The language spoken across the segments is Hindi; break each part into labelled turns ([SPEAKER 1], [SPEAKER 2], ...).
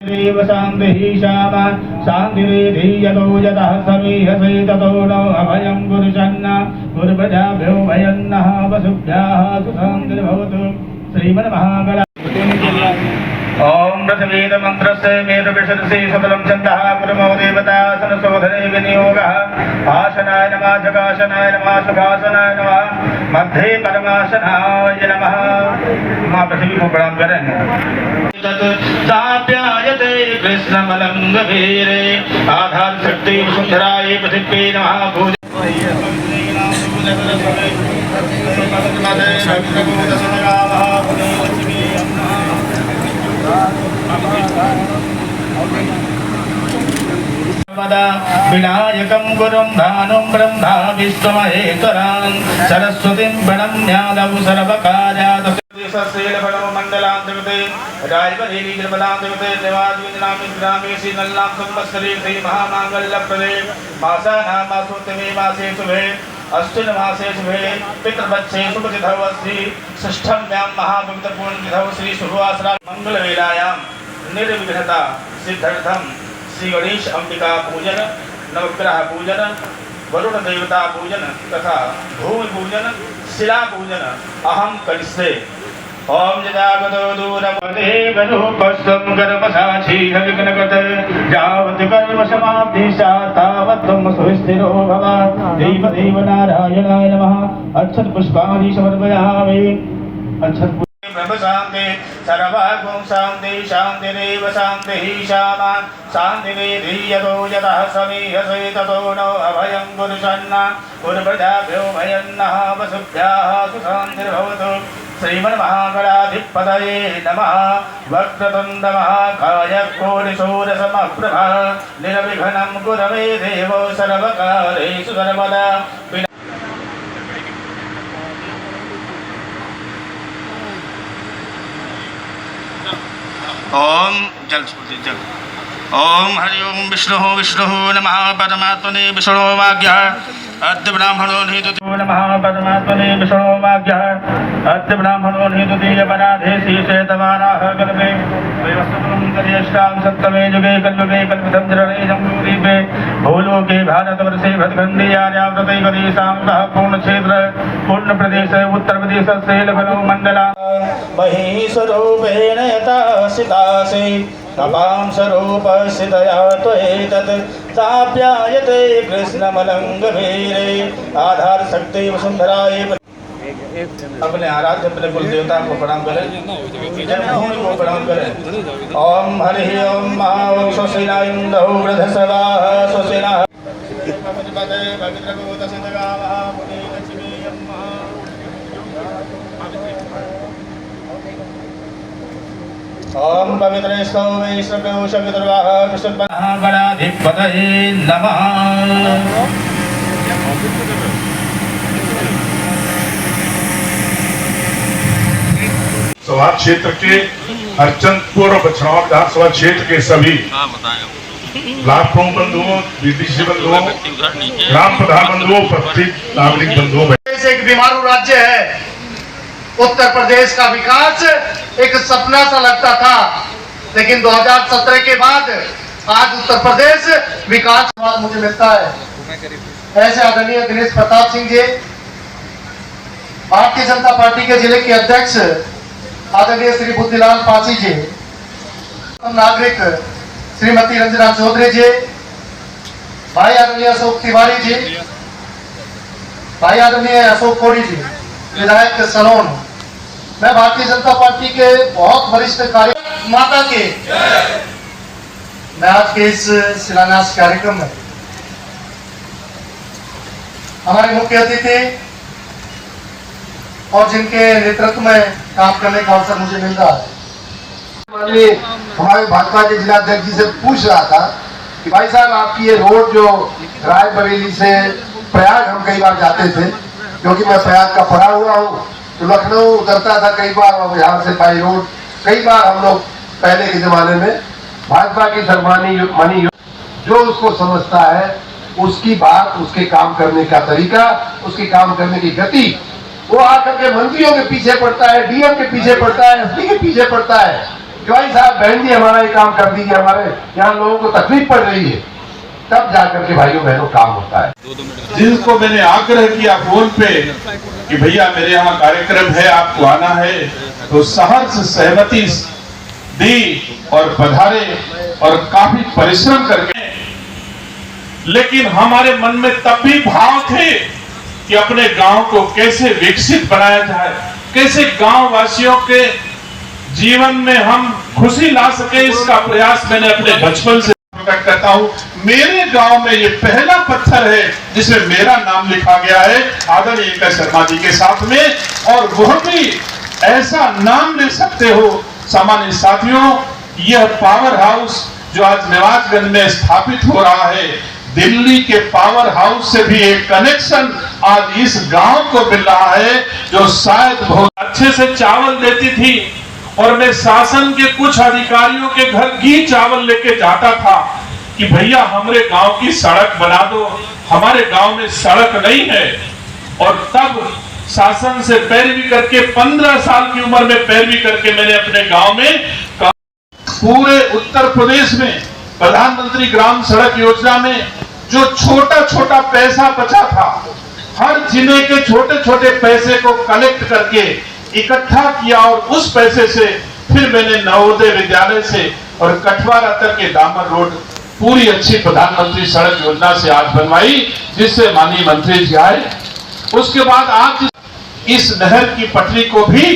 [SPEAKER 1] देव शान्तिः श्यामा शान्तिरेधि यतो यतः समीहसे ततो नो अभयं गुरुशन्न गुरुप्रजाभ्यो भयन्नः वसुभ्यः सुशान्तिर्भवतु श्रीमन्महागणा ओम रसवेद मंत्रस्य वेद विशदसे सकलं छन्दः गुरुमो देवतासन शोधने विनियोगः आसनाय नमः जगासनाय नमः सुखासनाय नमः मध्ये परमासनाय नमः। मां पृथ्वी को प्रणाम करें। ताप्यायते कृष्णमलंगभीरे आधार शक्ति सुंदराय पृथ्वी नमः। विनायकं गुरुं भानुं ब्रह्मा विश्वमहेश्वरां सरस्वतीं प्रणम्यादौ सर्वकार्यादशेलफलो मण्डलान्तर्गते रायवरेली निर्मलान्तर्गते निवाद्विनामि ग्रामे श्रीनल्लां संवत्सरे श्रीमहामाङ्गल्यप्रदे मासानामासोत्तमे मासे शुभे अष्टम मासे शुभे पितृपक्षे शुभतिथौ श्री षष्ठम्यां महापवित्रपूर्णतिथौ श्री शुभवासरा मंगलवेलायां निर्विघ्नता सिद्ध्यर्थं श्री गणेश अंबिका पूजन नवग्रह पूजन वरुण देवता पूजन तथा भूमि पूजन शिला पूजन अहम करिष्ये। ओम जदागतो दूरपदेवरूपस्त्वं कर्मसाक्षी हविघ्नकृत यावत् कर्मसमाप्तिः तावत् त्वं सुस्थिरो भव। देव नारायणाय नमः। अक्षत पुष्पाणि समर्पयामि। अक्षत ब्रह्म शांति सर्वगुण शांति शांतिरेव शांतिः श्यामा शांतिरेधि यतो यतः समीहसे ततो नो अभयं गुरुशन्न गुरुप्रजाभ्यो भयन्नः वसुभ्यः सुशान्तिर्भवतु। श्रीमन्महागणाधिपतये नमः। वक्रतुण्ड महाकाय कोटिसूर्यसमप्रभा निर्विघ्नं कुरवे देवो सर्वकार्येषु सर्वदा। ओम जल जल ओम हरि ओम विष्णु नमः परमात्मने विष्णुवाक्यः अद्य ब्राह्मणो निहितो नमः परमात्मने विष्णुवाक्यः अद्य ब्राह्मणो निहितो अपराधे श्रीशेतवाराः कल्पे वैवस्वतं कलिष्टां सप्तमे युगे कल्युगे कल्पितं जरणे जम्बूद्वीपे भूलोके भारतवर्षे भद्रखण्डे आर्यावर्ते प्रदेशान्तः पूर्णक्षेत्र पूर्णप्रदेश उत्तरप्रदेशस्य लखनऊ मण्डला महीस्वरूपेण यथा सितासि तपां स्वरूपस्थितया त्वयेतत् ताप्यायते कृष्णमलंगभीरे आधार शक्ति वसुंधराय। अपने आराध्य अपने कुल देवता को प्रणाम करें, जन्मभूमि को प्रणाम करें। ओम हरि ओम महा स्वसेना इंदौ वृद्धसवा स्वसेना ओम पवित्र स्तोमे श्रवोष विदुर्वाह विष्णुगणाधिपतये नमः।
[SPEAKER 2] सभा क्षेत्र के हरचंदपुर और बछड़ावा विधानसभा क्षेत्र के सभी लाखों बंधुओं, विदेशी बंधुओं, ग्राम प्रधान बंधुओं, प्रत्येक नागरिक बंधुओं,
[SPEAKER 3] एक बीमारू राज्य है उत्तर प्रदेश का विकास एक सपना सा लगता था, लेकिन 2017 के बाद आज उत्तर प्रदेश विकास मुझे मिलता है। ऐसे आदरणीय दिनेश प्रताप सिंह जी, भारतीय जनता पार्टी के जिले के अध्यक्ष आदरणीय श्री बुद्धिलाल पासी जी, नागरिक श्रीमती रंजना चौधरी जी, भाई आदरणीय अशोक तिवारी जी, भाई आदरणीय अशोक कोड़ी जी, विधायक सलोन, मैं भारतीय जनता पार्टी के बहुत वरिष्ठ कार्य माता के मैं आज के इस शिलान्यास कार्यक्रम में हमारे मुख्य अतिथि और जिनके नेतृत्व में काम करने का अवसर मुझे मिल रहा है।
[SPEAKER 4] हमारे भाजपा के जिलाध्यक्ष जी से पूछ रहा था कि भाई साहब आपकी ये रोड जो रायबरेली से प्रयाग हम कई बार जाते थे, क्योंकि मैं प्रयाग का पढ़ा हुआ हूँ, तो लखनऊ उतरता था कई बार और यहाँ से बाई रोड कई बार हम लोग पहले के जमाने में भाजपा की सरमानी जो उसको समझता है उसकी बात, उसके काम करने का तरीका, उसके काम करने की गति, वो आकर के मंत्रियों के पीछे पड़ता है, डीएम के पीछे पड़ता है, एसपी के पीछे पड़ता है, कि भाई साहब बहन जी हमारा ये काम कर दीजिए, हमारे यहाँ लोगों को तकलीफ पड़ रही है, तब जाकर के भाइयों बहनों काम होता है।
[SPEAKER 2] जिनको मैंने आग्रह किया फोन पे कि भैया मेरे यहाँ कार्यक्रम है, आपको आना है, तो सहर्ष सहमति दी और पधारे और काफी परिश्रम करके। लेकिन हमारे मन में तब भी भाव थे कि अपने गांव को कैसे विकसित बनाया जाए, कैसे गांव वासियों के जीवन में हम खुशी ला सके, इसका प्रयास मैंने अपने बचपन से प्रकट करता हूं। मेरे गांव में ये पहला पत्थर है जिसमें मेरा नाम लिखा गया है आदरणीय ए.के. शर्मा जी के साथ में, और वह भी ऐसा नाम ले सकते हो। सामान्य साथियों, यह पावर हाउस जो आज निवासगंज में स्थापित हो रहा है, दिल्ली के पावर हाउस से भी एक कनेक्शन आज इस गांव को मिल रहा है, जो शायद बहुत अच्छे से चावल देती थी। और मैं शासन के कुछ अधिकारियों के घर घी चावल लेके जाता था कि भैया हमारे गांव की सड़क बना दो, हमारे गांव में सड़क नहीं है। और तब शासन से पैरवी करके 15 साल की उम्र में पैरवी करके मैंने अपने गांव में पूरे उत्तर प्रदेश में प्रधानमंत्री ग्राम सड़क योजना में जो छोटा छोटा पैसा बचा था, हर जिले के छोटे छोटे पैसे को कलेक्ट करके इकट्ठा किया और उस पैसे से फिर मैंने नवोदय विद्यालय से और कठवारा तक के डामर रोड पूरी अच्छी प्रधानमंत्री सड़क योजना से आज बनवाई, जिससे माननीय मंत्री जी आए। उसके बाद आज इस नहर की पटरी को भी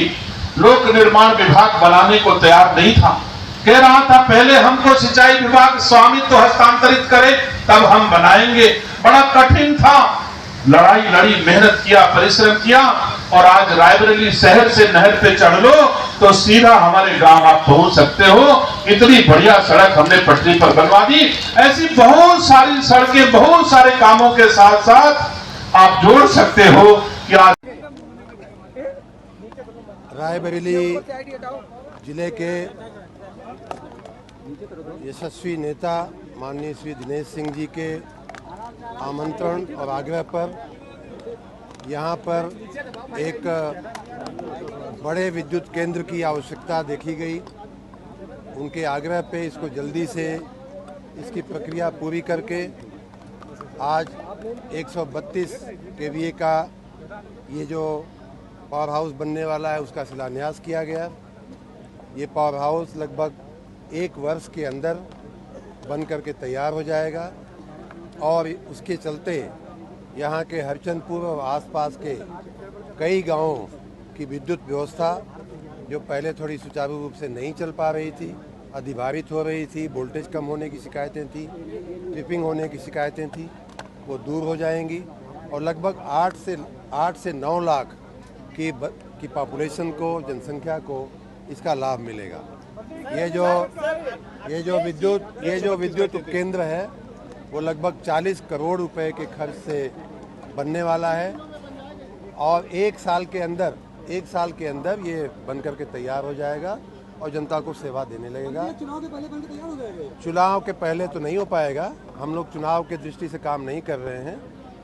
[SPEAKER 2] लोक निर्माण विभाग बनाने को तैयार नहीं था, कह रहा था पहले हमको सिंचाई विभाग स्वामित्व हस्तांतरित करे तब हम बनाएंगे। बड़ा कठिन था, लड़ाई लड़ी, मेहनत किया, परिश्रम किया, और आज रायबरेली शहर से नहर पे चढ़ लो तो सीधा हमारे गांव आप पहुंच सकते हो। इतनी बढ़िया सड़क हमने पटरी पर बनवा दी। ऐसी बहुत सारी सड़कें बहुत सारे कामों के साथ साथ आप जोड़ सकते हो कि आज
[SPEAKER 5] रायबरेली जिले के यशस्वी नेता माननीय श्री दिनेश सिंह जी के आमंत्रण और आग्रह पर यहाँ पर एक बड़े विद्युत केंद्र की आवश्यकता देखी गई। उनके आग्रह पे इसको जल्दी से इसकी प्रक्रिया पूरी करके आज 132 केवीए का ये जो पावर हाउस बनने वाला है उसका शिलान्यास किया गया। ये पावर हाउस लगभग 1 वर्ष के अंदर बन करके तैयार हो जाएगा और उसके चलते यहाँ के हरचंदपुर और आसपास के कई गांवों की विद्युत व्यवस्था जो पहले थोड़ी सुचारू रूप से नहीं चल पा रही थी, अधिभारित हो रही थी, वोल्टेज कम होने की शिकायतें थी, ट्रिपिंग होने की शिकायतें थी, वो दूर हो जाएंगी और लगभग 8 से 9 लाख की पॉपुलेशन को, जनसंख्या को इसका लाभ मिलेगा। ये जो विद्युत उपकेंद्र है वो लगभग 40 करोड़ रुपए के खर्च से बनने वाला है और एक साल के अंदर ये बन करके तैयार हो जाएगा और जनता को सेवा देने लगेगा। चुनाव के पहले तो नहीं हो पाएगा, हम लोग चुनाव के दृष्टि से काम नहीं कर रहे हैं,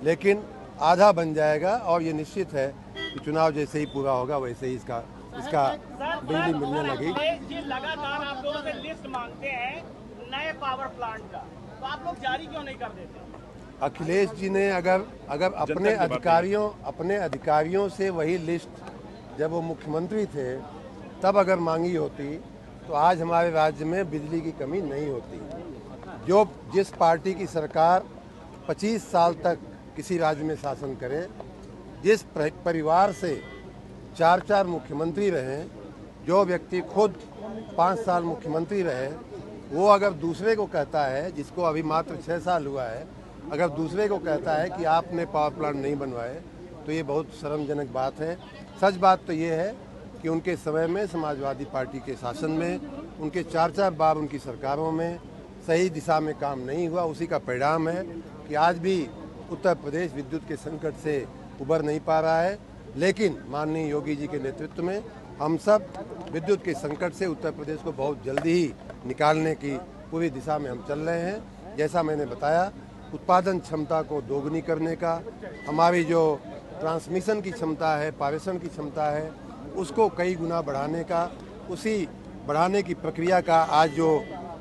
[SPEAKER 5] लेकिन आधा बन जाएगा और ये निश्चित है कि चुनाव जैसे ही पूरा होगा वैसे ही इसका बिजली मिलने लगेगी।
[SPEAKER 6] लगातार आप लोगों से लिस्ट मांगते हैं नए पावर प्लांट का, तो आप लोग जारी क्यों नहीं कर देते?
[SPEAKER 5] अखिलेश जी ने अगर अपने अधिकारियों से वही लिस्ट जब वो मुख्यमंत्री थे तब अगर मांगी होती तो आज हमारे राज्य में बिजली की कमी नहीं होती। जिस पार्टी की सरकार 25 साल तक किसी राज्य में शासन करे, जिस परिवार से 4 मुख्यमंत्री रहे, जो व्यक्ति खुद 5 साल मुख्यमंत्री रहे, वो अगर दूसरे को कहता है, जिसको अभी मात्र 6 साल हुआ है, अगर दूसरे को कहता है कि आपने पावर प्लांट नहीं बनवाए तो ये बहुत शर्मजनक बात है। सच बात तो ये है कि उनके समय में समाजवादी पार्टी के शासन में, उनके 4 बार उनकी सरकारों में सही दिशा में काम नहीं हुआ। उसी का परिणाम है कि आज भी उत्तर प्रदेश विद्युत के संकट से उबर नहीं पा रहा है। लेकिन माननीय योगी जी के नेतृत्व में हम सब विद्युत के संकट से उत्तर प्रदेश को बहुत जल्दी ही निकालने की पूरी दिशा में हम चल रहे हैं। जैसा मैंने बताया, उत्पादन क्षमता को दोगुनी करने का, हमारी जो ट्रांसमिशन की क्षमता है, पारेषण की क्षमता है, उसको कई गुना बढ़ाने का, उसी बढ़ाने की प्रक्रिया का आज जो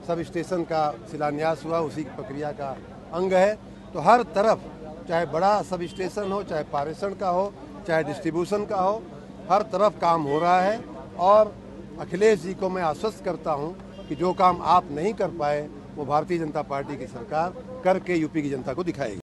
[SPEAKER 5] सब स्टेशन का शिलान्यास हुआ उसी की प्रक्रिया का अंग है। तो हर तरफ चाहे बड़ा सब स्टेशन हो, चाहे पारेषण का हो, चाहे डिस्ट्रीब्यूशन का हो, हर तरफ काम हो रहा है। और अखिलेश जी को मैं आश्वस्त करता हूं कि जो काम आप नहीं कर पाए वो भारतीय जनता पार्टी की सरकार करके यूपी की जनता को दिखाएगी।